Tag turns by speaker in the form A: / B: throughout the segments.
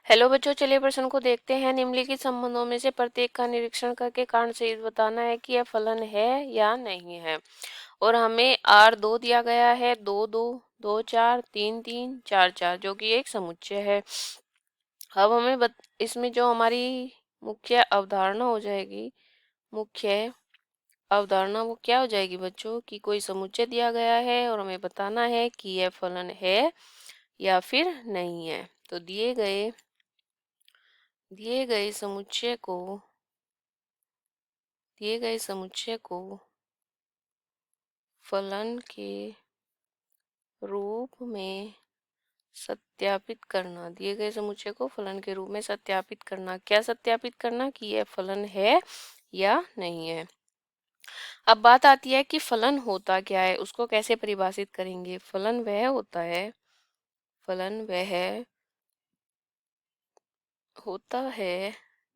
A: Hello बच्चों, चलिए प्रश्न को देखते हैं। निम्नलिखित संबंधों में से प्रत्येक का निरीक्षण करके कारण सहित बताना है कि यह फलन है या नहीं है। और हमें आर दो दिया गया है, दो दो, दो चार, तीन तीन, चार चार, जो कि एक समुच्चय है। अब हमें इसमें जो हमारी मुख्य अवधारणा हो जाएगी, मुख्य अवधारणा वो क्या हो जाएगी बच्चों, कि कोई समुच्चय दिया गया है और हमें बताना है कि यह फलन है या फिर नहीं है। तो दिए गए समुच्चय को फलन के रूप में सत्यापित करना। दिए गए समुच्चय को फलन के रूप में सत्यापित करना। क्या सत्यापित करना? कि यह फलन है या नहीं है। अब बात आती है कि फलन होता क्या है, उसको कैसे परिभाषित करेंगे। फलन वह होता है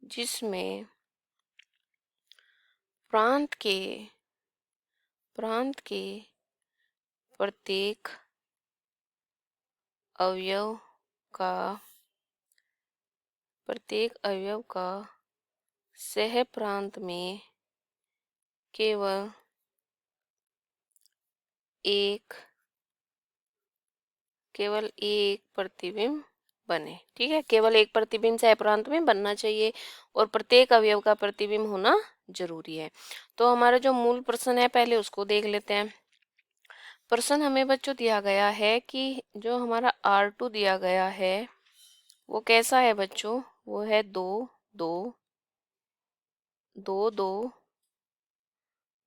A: जिसमें प्रांत के प्रत्येक अवयव का सह प्रांत में केवल एक प्रतिबिंब बने। ठीक है, केवल एक प्रतिबिंब सह प्रांत में बनना चाहिए और प्रत्येक अवयव का प्रतिबिंब होना जरूरी है। तो हमारा जो मूल प्रश्न है पहले उसको देख लेते हैं। प्रश्न हमें बच्चों दिया गया है कि जो हमारा R2 दिया गया है वो कैसा है बच्चों। वो है दो दो, दो दो,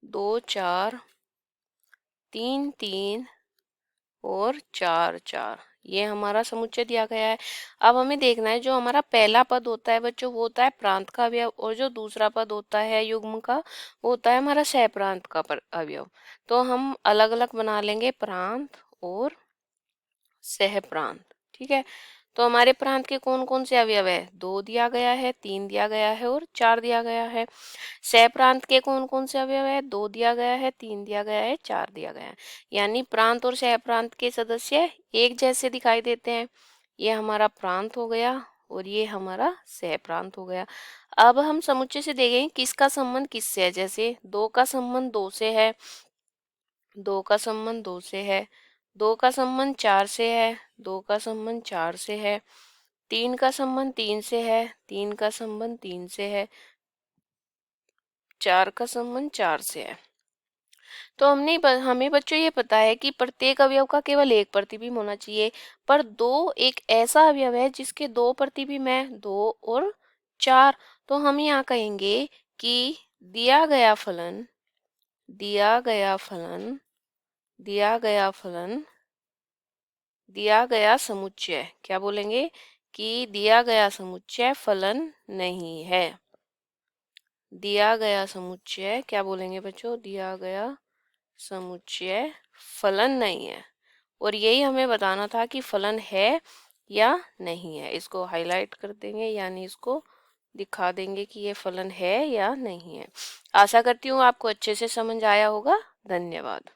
A: दो चार, तीन तीन और चार चार, ये हमारा समुच्चय दिया गया है। अब हमें देखना है जो हमारा पहला पद होता है बच्चों वो होता है प्रांत का अवयव, और जो दूसरा पद होता है युग्म का वो होता है हमारा सह प्रांत का अवयव। तो हम अलग अलग बना लेंगे, प्रांत और सह प्रांत। ठीक है, तो हमारे प्रांत के कौन कौन से अवयव है। दो दिया गया है, तीन दिया गया है और चार दिया गया है। सह प्रांत के कौन कौन से अवयव है। दो दिया गया है, तीन दिया गया है, चार दिया गया है। यानी प्रांत और सह प्रांत के सदस्य एक जैसे दिखाई देते हैं। ये हमारा प्रांत हो गया और ये हमारा सह प्रांत हो गया। अब हम समुच्चय से देखें किसका संबंध किससे है। जैसे दो का संबंध दो से है, दो का संबंध दो से है, दो का संबंध चार से है, दो का संबंध चार से है, तीन का संबंध तीन से है, तीन का संबंध तीन से है, चार का संबंध चार से है। तो हमें बच्चों ये पता है कि प्रत्येक अवयव का केवल एक प्रतिबिंब होना चाहिए, पर दो एक ऐसा अवयव है जिसके दो प्रतिबिंब है, दो और चार। तो हम यहाँ कहेंगे कि दिया गया फलन दिया गया समुच्चय, क्या बोलेंगे कि दिया गया समुच्चय फलन नहीं है। दिया गया समुच्चय क्या बोलेंगे बच्चों, दिया गया समुच्चय फलन नहीं है। और यही हमें बताना था कि फलन है या नहीं है। इसको हाईलाइट कर देंगे, यानी इसको दिखा देंगे कि ये फलन है या नहीं है। आशा करती हूँ आपको अच्छे से समझ आया होगा। धन्यवाद।